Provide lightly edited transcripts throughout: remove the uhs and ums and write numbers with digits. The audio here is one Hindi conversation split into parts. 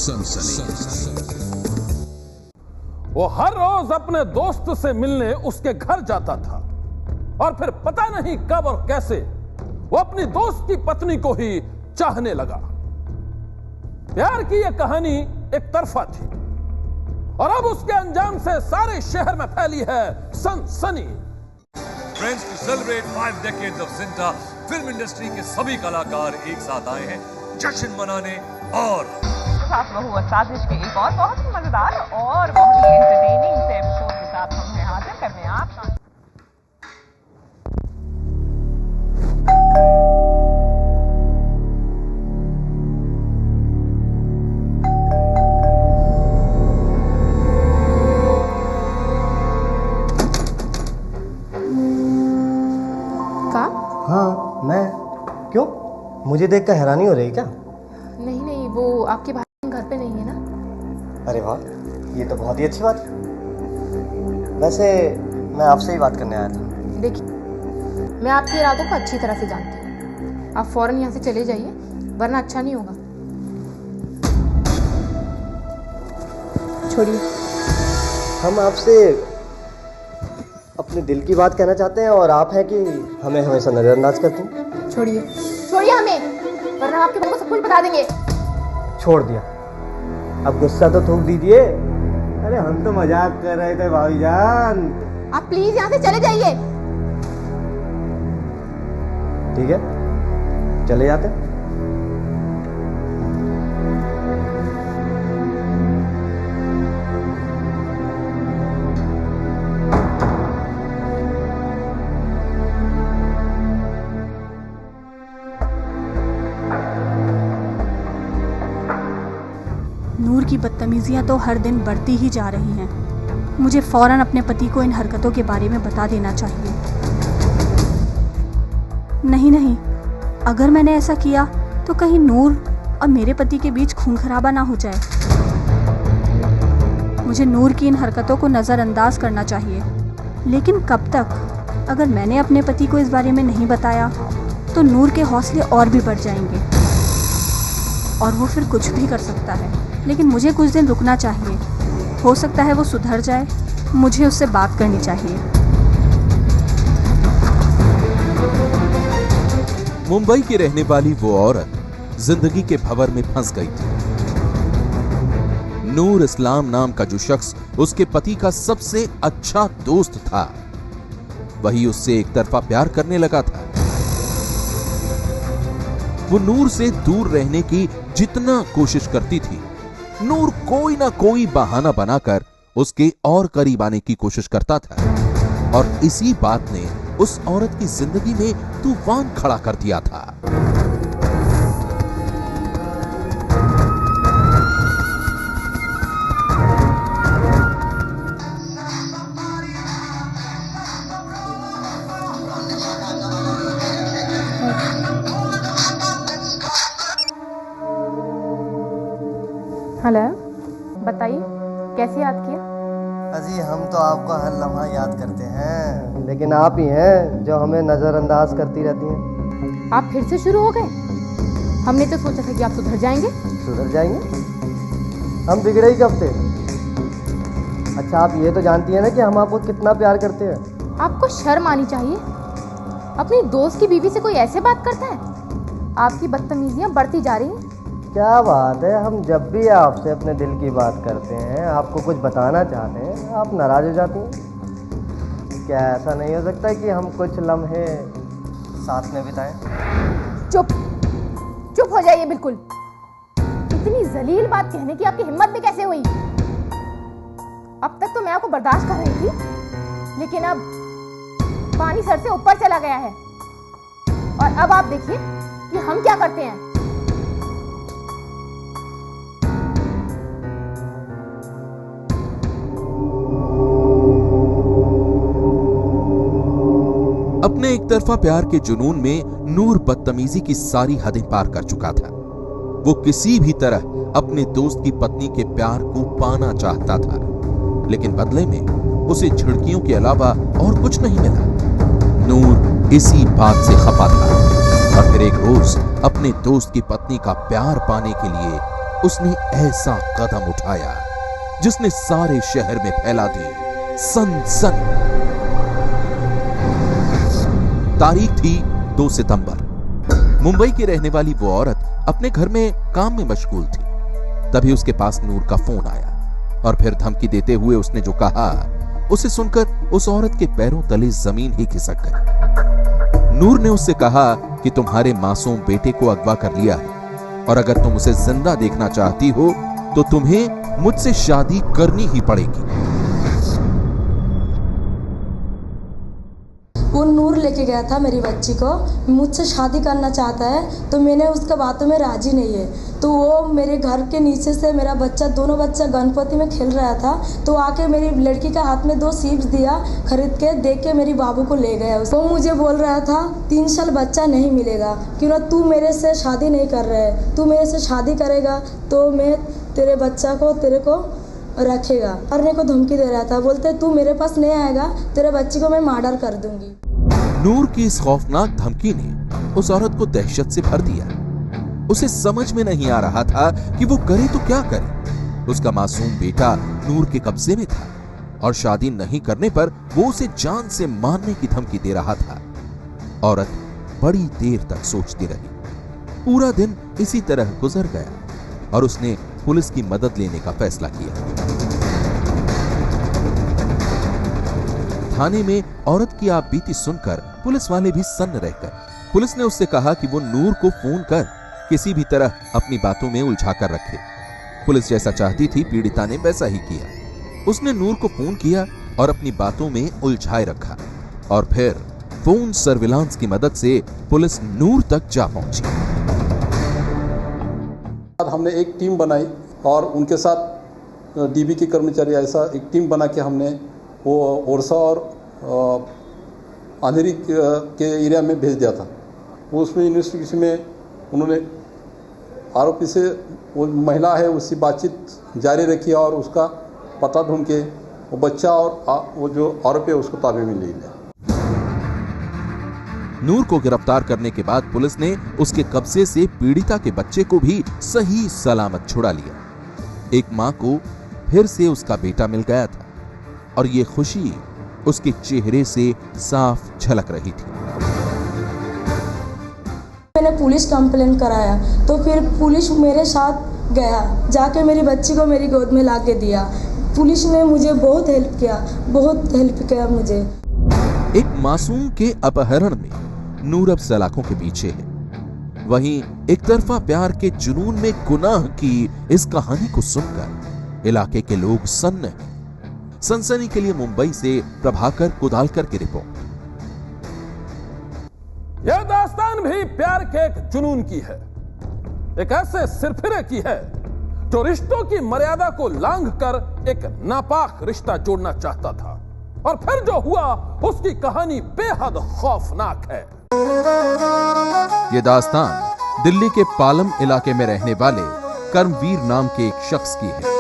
सनसनी। वो हर रोज अपने दोस्त से मिलने उसके घर जाता था और फिर पता नहीं कब और कैसे वो अपनी दोस्त की पत्नी को ही चाहने लगा। प्यार की यह कहानी एक तरफा थी और अब उसके अंजाम से सारे शहर में फैली है सनसनी। Friends, to celebrate 5 decades of Zinta, film industry के सभी कलाकार एक साथ आए हैं जश्न मनाने और सास बहू और साजिश के एक और बहुत ही मजेदार और बहुत ही एंटरटेनिंग से एपिसोड के साथ हम हैं हाजिर करने आप। हाँ मैं। क्यों, मुझे देखकर हैरानी हो रही क्या? नहीं नहीं, वो आपके भाई घर पे नहीं है ना। अरे वाह, ये तो बहुत ही अच्छी बात है। वैसे मैं आपसे ही बात करने आया था। देखिए, मैं आपके इरादों को अच्छी तरह से जानती हूँ। आप फौरन यहाँ से चले जाइए वरना अच्छा नहीं होगा। छोड़िए। हम आपसे अपने दिल की बात कहना चाहते हैं और आप हैं कि हमें हमेशा नजरअंदाज करते हैं। छोड़िए छोड़िए हमें, वरना आपके भाई को सब कुछ बता देंगे। छोड़ दिया, अब गुस्सा तो थूक दीजिए। अरे हम तो मजाक कर रहे थे भाईजान। आप प्लीज यहाँ से चले जाइए। ठीक है, चले जाते हैं। नूर की बदतमीजियां तो हर दिन बढ़ती ही जा रही हैं। मुझे फौरन अपने पति को इन हरकतों के बारे में बता देना चाहिए। नहीं, अगर मैंने ऐसा किया तो कहीं नूर और मेरे पति के बीच खून खराबा ना हो जाए। मुझे नूर की इन हरकतों को नज़रअंदाज करना चाहिए, लेकिन कब तक? अगर मैंने अपने पति को इस बारे में नहीं बताया तो नूर के हौसले और भी बढ़ जाएंगे और वो फिर कुछ भी कर सकता है। लेकिन मुझे कुछ दिन रुकना चाहिए, हो सकता है वो सुधर जाए। मुझे उससे बात करनी चाहिए। मुंबई की रहने वाली वो औरत जिंदगी के भंवर में फंस गई थी। नूर इस्लाम नाम का जो शख्स उसके पति का सबसे अच्छा दोस्त था, वही उससे एक तरफा प्यार करने लगा था। वो नूर से दूर रहने की जितना कोशिश करती थी, नूर कोई ना कोई बहाना बनाकर उसके और करीब आने की कोशिश करता था और इसी बात ने उस औरत की जिंदगी में तूफान खड़ा कर दिया था। हेलो, बताइए कैसे याद किया? अजी हम तो आपको हर लम्हा याद करते हैं, लेकिन आप ही हैं जो हमें नज़रअंदाज करती रहती हैं। आप फिर से शुरू हो गए? हमने तो सोचा था कि आप सुधर जाएंगे। सुधर जाएंगे? हम बिगड़े ही कब थे? अच्छा, आप ये तो जानती हैं ना कि हम आपको कितना प्यार करते हैं। आपको शर्म आनी चाहिए। अपनी दोस्त की बीवी से कोई ऐसे बात करता है? आपकी बदतमीजियां बढ़ती जा रही हैं। क्या बात है, हम जब भी आपसे अपने दिल की बात करते हैं, आपको कुछ बताना चाहते हैं, आप नाराज हो जाती हैं। क्या ऐसा नहीं हो सकता कि हम कुछ लम्हे साथ में बिताएं? चुप हो जाइए बिल्कुल। इतनी जलील बात कहने की आपकी हिम्मत भी कैसे हुई? अब तक तो मैं आपको बर्दाश्त कर रही थी, लेकिन अब पानी सर से ऊपर चला गया है। और अब आप देखिए कि हम क्या करते हैं। अपने एक तरफा प्यार के जुनून में नूर बदतमीजी की सारी हदें पार कर चुका था। वो किसी भी तरह अपने दोस्त की पत्नी के प्यार को पाना चाहता था, लेकिन बदले में उसे झिड़कियों के अलावा और कुछ नहीं मिला। नूर इसी बात से खफा था और फिर एक रोज अपने दोस्त की पत्नी का प्यार पाने के लिए उसने ऐसा कदम उठाया जिसने सारे शहर में फैला दी सनसनी। तारीख थी 2 सितंबर। मुंबई की रहने वाली वो औरत अपने घर में काम में मशगूल थी। तभी उसके पास नूर का फोन आया और फिर धमकी देते हुए उसने जो कहा, उसे सुनकर उस औरत के पैरों तले जमीन ही खिसक गई। नूर ने उससे कहा कि तुम्हारे मासूम बेटे को अगवा कर लिया है और अगर तुम उसे जिंदा देखना चाहती हो तो तुम्हें मुझसे शादी करनी ही पड़ेगी। वो नूर लेके गया था मेरी बच्ची को, मुझसे शादी करना चाहता है तो मैंने उसका बातों में राजी नहीं है। तो वो मेरे घर के नीचे से मेरा बच्चा, दोनों बच्चा गणपति में खेल रहा था, तो आके मेरी लड़की का हाथ में 2 सीप्स दिया खरीद के, देख के मेरी बाबू को ले गया। वो मुझे बोल रहा था 3 साल बच्चा नहीं मिलेगा, क्यों ना तू मेरे से शादी नहीं कर रहा है, तू मेरे से शादी करेगा तो मैं तेरे बच्चा को तेरे को रखेगा। करने को धमकी दे रहा था, बोलते तू मेरे पास नहीं आएगा तेरे बच्ची को मैं मर्डर कर दूंगी। नूर की इस खौफनाक धमकी ने उस औरत को दहशत से भर दिया। उसे समझ में नहीं आ रहा था कि वो करे तो क्या करे। उसका मासूम बेटा नूर के कब्जे में था और शादी नहीं करने पर वो उसे जान से मारने की धमकी दे रहा था। औरत बड़ी देर तक सोचती रही। पूरा दिन इसी तरह गुजर गया और उसने पुलिस की मदद लेने का फैसला किया। थाने में औरत की आपबीती सुनकर पुलिस वाले भी सन्न रह गए। पुलिस ने उससे कहा कि वो नूर को फोन कर किसी भी तरह अपनी बातों में उलझा कर रखे। पुलिस जैसा चाहती थी पीड़िता ने वैसा ही किया। उसने नूर को फोन किया और अपनी बातों में उलझाए रखा और फिर फोन सर्विलांस की मदद से पुलिस नूर तक जा पहुंची। हमने एक टीम बनाई और उनके साथ डीबी के कर्मचारी, ऐसा एक टीम बना के हमने वो ओरसा और अंधेरी के एरिया में भेज दिया था। वो उसमें इन्वेस्टिगेशन में उन्होंने आरोपी से, वो महिला है उससे बातचीत जारी रखी और उसका पता ढूंढ के वो बच्चा और वो जो आरोपी है उसको ताबे में ले लिया। नूर को गिरफ्तार करने के बाद पुलिस ने उसके कब्जे से पीड़िता के बच्चे को भी सही सलामत छुड़ा लिया। एक मां को फिर से उसका बेटा मिल गया था और ये खुशी उसके चेहरे से साफ झलक रही थी। मैंने पुलिस कंप्लेंट कराया तो फिर पुलिस मेरे साथ गया, जाके मेरी बच्ची को मेरी गोद में लाके दिया। पुलिस ने मुझे बहुत हेल्प किया मुझे। एक मासूम के अपहरण में नूर अब सलाखों के पीछे है। वहीं एक तरफा प्यार के जुनून में गुनाह की इस कहानी को सुनकर इलाके के लोग सन्न हैं। सनसनी के लिए मुंबई से प्रभाकर कुदालकर की रिपोर्ट। यह दास्तान भी प्यार के एक जुनून की है, एक ऐसे सिरफिरे की है जो रिश्तों की मर्यादा को लांघकर एक नापाक रिश्ता जोड़ना चाहता था और फिर जो हुआ उसकी कहानी बेहद खौफनाक है। ये दास्तान दिल्ली के पालम इलाके में रहने वाले कर्मवीर नाम के एक शख्स की है।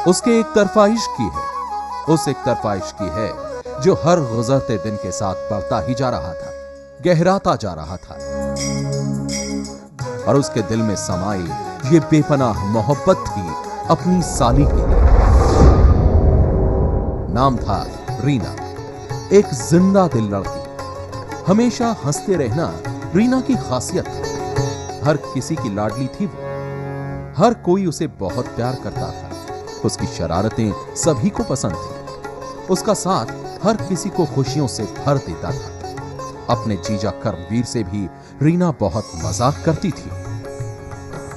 उसके एक तरफा इश्क की है, उस एक तरफा इश्क की है जो हर गुजरते दिन के साथ बढ़ता ही जा रहा था, गहराता जा रहा था और उसके दिल में समाई ये बेपनाह मोहब्बत थी अपनी साली के लिए। नाम था रीना, एक जिंदा दिल लड़की। हमेशा हंसते रहना रीना की खासियत थी। हर किसी की लाडली थी वो, हर कोई उसे बहुत प्यार करता था। उसकी शरारतें सभी को पसंद थी। उसका साथ हर किसी को खुशियों से भर देता था। अपने जीजा कर्मवीर से भी रीना बहुत मजाक करती थी।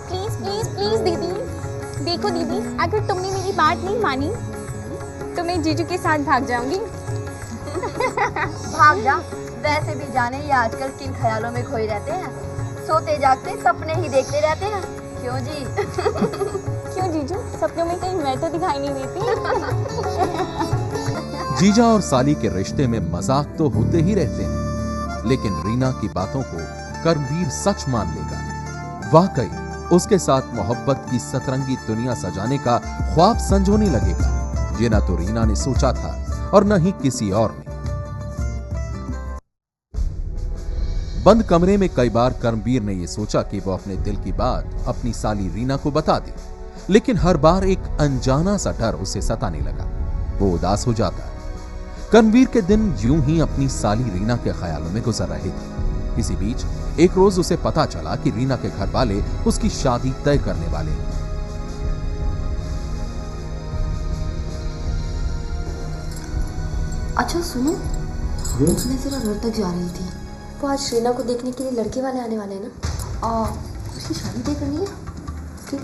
प्लीज प्लीज प्लीज दीदी, देखो दीदी, अगर तुमने मेरी बात नहीं मानी तो मैं जीजू के साथ भाग जाऊंगी। भाग जा। वैसे भी जाने ये आजकल किन ख्यालों में खोए रहते हैं, सोते जागते सपने ही देखते रहते हैं। क्यों जी? क्यों जीजू, सपनों में कहीं मैं तो दिखाई नहीं देती? जीजा और साली के रिश्ते में मजाक तो होते ही रहते हैं, लेकिन रीना की बातों को कर्मवीर सच मान लेगा। वाकई उसके साथ मोहब्बत की सतरंगी दुनिया सजाने का ख्वाब संजोने लगेगा, ये ना तो रीना ने सोचा था और न ही किसी और ने। बंद कमरे में कई बार कर्मवीर ने यह सोचा कि वो अपने दिल की बात अपनी साली रीना को बता दे, लेकिन हर बार एक अनजाना सा डर उसे सताने लगा। वो उदास हो जाता। कर्मवीर के दिन यूं ही अपनी साली रीना के ख्यालों में गुजर रहे थे। इसी बीच एक रोज उसे पता चला कि रीना के घर वाले उसकी शादी तय करने वाले हैं। अच्छा सुनो, मैं जरा घर तक जा रही थी। वो आज रीना को देखने के लिए लड़के वाले आने वाले हैं ना? उसकी शादी तय करनी है। ठीक।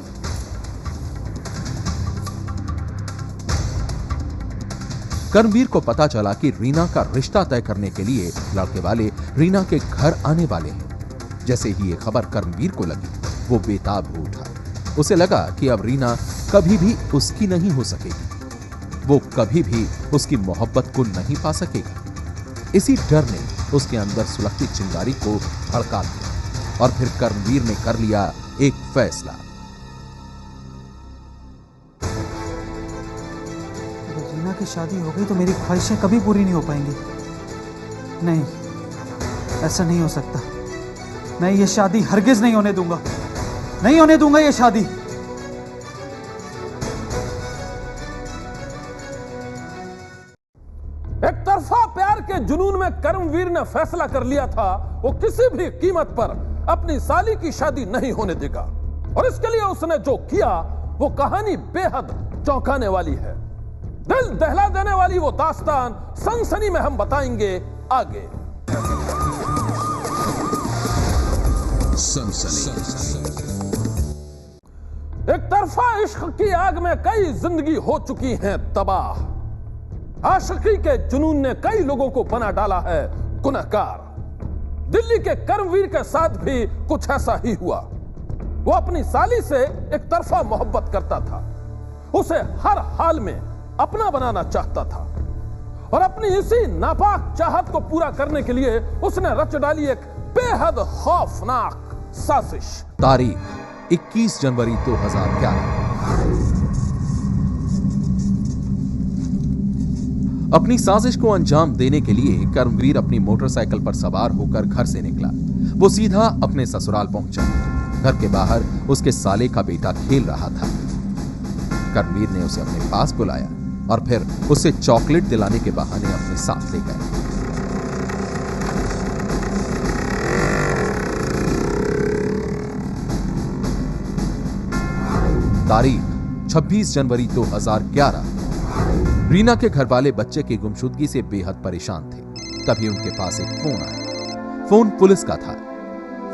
कर्मवीर को पता चला कि रीना का रिश्ता तय करने के लिए लड़के वाले रीना के घर आने वाले हैं। जैसे ही ये खबर कर्मवीर को लगी, वो बेताब हो उठा। उसे लगा कि अब रीना कभी भी उसकी नहीं हो सकेगी, वो कभी भी उसकी मोहब्बत को नहीं पा सकेगा। इसी डर ने उसके अंदर सुलगती चिंगारी को भड़का दिया और फिर कर्मवीर ने कर लिया एक फैसला। अगर रीना की शादी हो गई तो मेरी ख्वाहिशें कभी पूरी नहीं हो पाएंगी। नहीं, ऐसा नहीं हो सकता। मैं ये शादी हरगिज नहीं होने दूंगा, नहीं होने दूंगा ये शादी। एक तरफा प्यार के जुनून में कर्मवीर ने फैसला कर लिया था वो किसी भी कीमत पर अपनी साली की शादी नहीं होने देगा, और इसके लिए उसने जो किया वो कहानी बेहद चौंकाने वाली है। दिल दहला देने वाली वो दास्तान सनसनी में हम बताएंगे आगे। एक तरफा इश्क की आग में कई जिंदगी हो चुकी हैं तबाह। आशिकी के जुनून ने कई लोगों को बना डाला है गुनहगार। दिल्ली के कर्मवीर के साथ भी कुछ ऐसा ही हुआ। वो अपनी साली से एक तरफा मोहब्बत करता था, उसे हर हाल में अपना बनाना चाहता था, और अपनी इसी नापाक चाहत को पूरा करने के लिए उसने रच डाली एक बेहद खौफनाक साजिश। तारीख 21 जनवरी 2011। अपनी साजिश को अंजाम देने के लिए कर्मवीर अपनी मोटरसाइकिल पर सवार होकर घर से निकला। वो सीधा अपने ससुराल पहुंचा। घर के बाहर उसके साले का बेटा खेल रहा था। कर्मवीर ने उसे अपने पास बुलाया और फिर उसे चॉकलेट दिलाने के बहाने अपने साथ ले गया। तारीख 26 जनवरी 2011। रीना के घर वाले बच्चे की गुमशुदगी से बेहद परेशान थे। तभी उनके पास एक फोन आया। फोन पुलिस का था।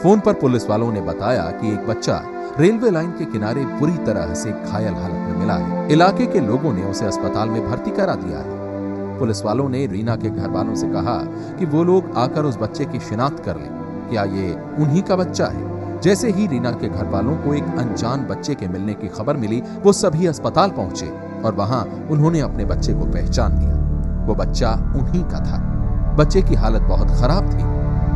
फोन पर पुलिस वालों ने बताया कि एक बच्चा रेलवे लाइन के किनारे बुरी तरह से घायल हालत में मिला है। इलाके के लोगों ने उसे अस्पताल में भर्ती करा दिया है। पुलिस वालों ने रीना के घर वालों से कहा कि वो लोग आकर उस बच्चे की शिनाख्त कर लें, क्या ये उन्हीं का बच्चा है। जैसे ही रीना के घर वालों को एक अनजान बच्चे के मिलने की खबर मिली, वो सभी अस्पताल पहुंचे और वहां उन्होंने अपने बच्चे को पहचान लिया। वो बच्चा उन्हीं का था। बच्चे की हालत बहुत खराब थी।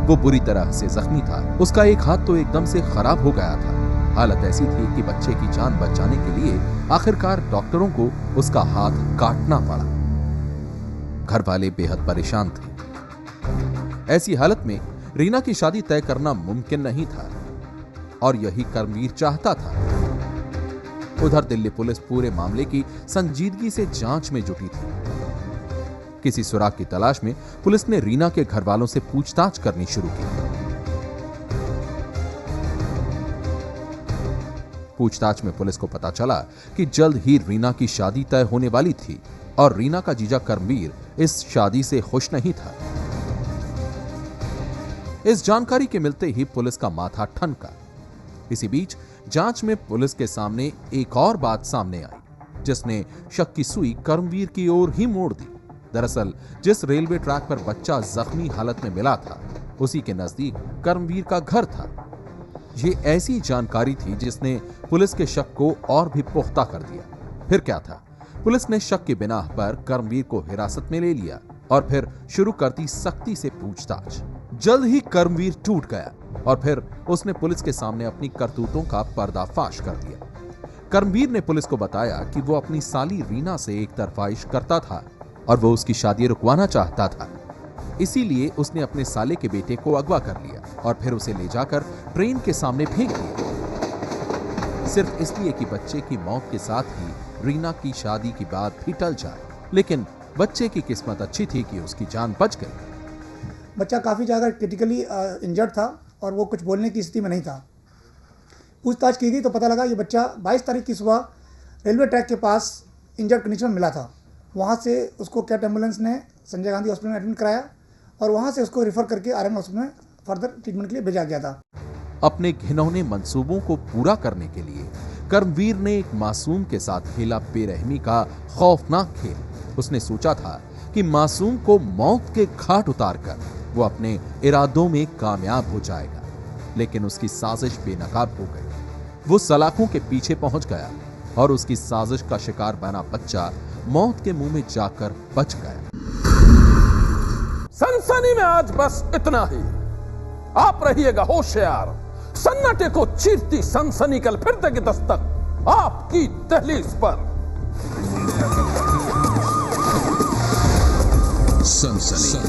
वो बुरी तरह से जख्मी था। उसका एक हाथ तो एकदम से खराब हो गया था। हालत ऐसी थी कि बच्चे की जान बचाने के लिए आखिरकार डॉक्टरों को उसका हाथ काटना पड़ा। घर वाले बेहद परेशान थे। ऐसी हालत में रीना की शादी तय करना मुमकिन नहीं था, और यही कर्मवीर चाहता था। उधर दिल्ली पुलिस पूरे मामले की संजीदगी से जांच में जुटी थी। किसी सुराग की तलाश में पुलिस ने रीना के घर वालों से पूछताछ करनी शुरू की। पूछताछ में पुलिस को पता चला कि जल्द ही रीना की शादी तय होने वाली थी और रीना का जीजा कर्मवीर इस शादी से खुश नहीं था। इस जानकारी के मिलते ही पुलिस का माथा ठनका। इसी बीच जांच में पुलिस के सामने एक और बात सामने आई, जिसने शक की सुई कर्मवीर की ओर ही मोड़ दी। दरअसल जिस रेलवे ट्रैक पर बच्चा जख्मी हालत में मिला था, उसी के नजदीक कर्मवीर का घर था। ये ऐसी जानकारी थी जिसने पुलिस के शक को और भी पुख्ता कर दिया। फिर क्या था, पुलिस ने शक की बिना पर कर्मवीर को हिरासत में ले लिया और फिर शुरू कर दी सख्ती से पूछताछ। जल्द ही कर्मवीर टूट गया और फिर उसने पुलिस के सामने अपनी करतूतों का पर्दाफाश कर दिया। कर्मवीर ने पुलिस को बताया कि वो अपनी साली रीना से एक तरफा इश्क करता था और वो उसकी शादी रुकवाना चाहता था। इसीलिए उसने अपने साले के बेटे को अगवा कर लिया और फिर उसे ले जाकर ट्रेन के सामने फेंक दिया, सिर्फ इसलिए कि बच्चे की मौत के साथ ही रीना की शादी की बात भी टल जाए। लेकिन बच्चे की किस्मत अच्छी थी कि उसकी जान बच गई। बच्चा काफ़ी ज़्यादा क्रिटिकली इंजर्ड था और वो कुछ बोलने की स्थिति में नहीं था। पूछताछ की गई तो पता लगा ये बच्चा 22 तारीख की सुबह रेलवे ट्रैक के पास इंजर्ड कंडीशन में मिला था। वहाँ से उसको कैट एम्बुलेंस ने संजय गांधी हॉस्पिटल में एडमिट कराया और वहाँ से उसको रेफर करके आरएम हॉस्पिटल में फर्दर ट्रीटमेंट के लिए भेजा गया था। अपने घिनौने मंसूबों को पूरा करने के लिए कर्मवीर ने एक मासूम के साथ खेला बेरहमी का खौफनाक खेल। उसने सोचा था कि मासूम को मौत के घाट उतारकर वो अपने इरादों में कामयाब हो जाएगा, लेकिन उसकी साजिश बेनकाब हो गई। वो सलाखों के पीछे पहुंच गया और उसकी साजिश का शिकार बना बच्चा मौत के मुंह में जाकर बच गया। सनसनी में आज बस इतना ही। आप रहिएगा होशियार। सन्नाटे को चीरती सनसनी कल फिर देगी दस्तक आपकी दहलीज पर। सनसनी।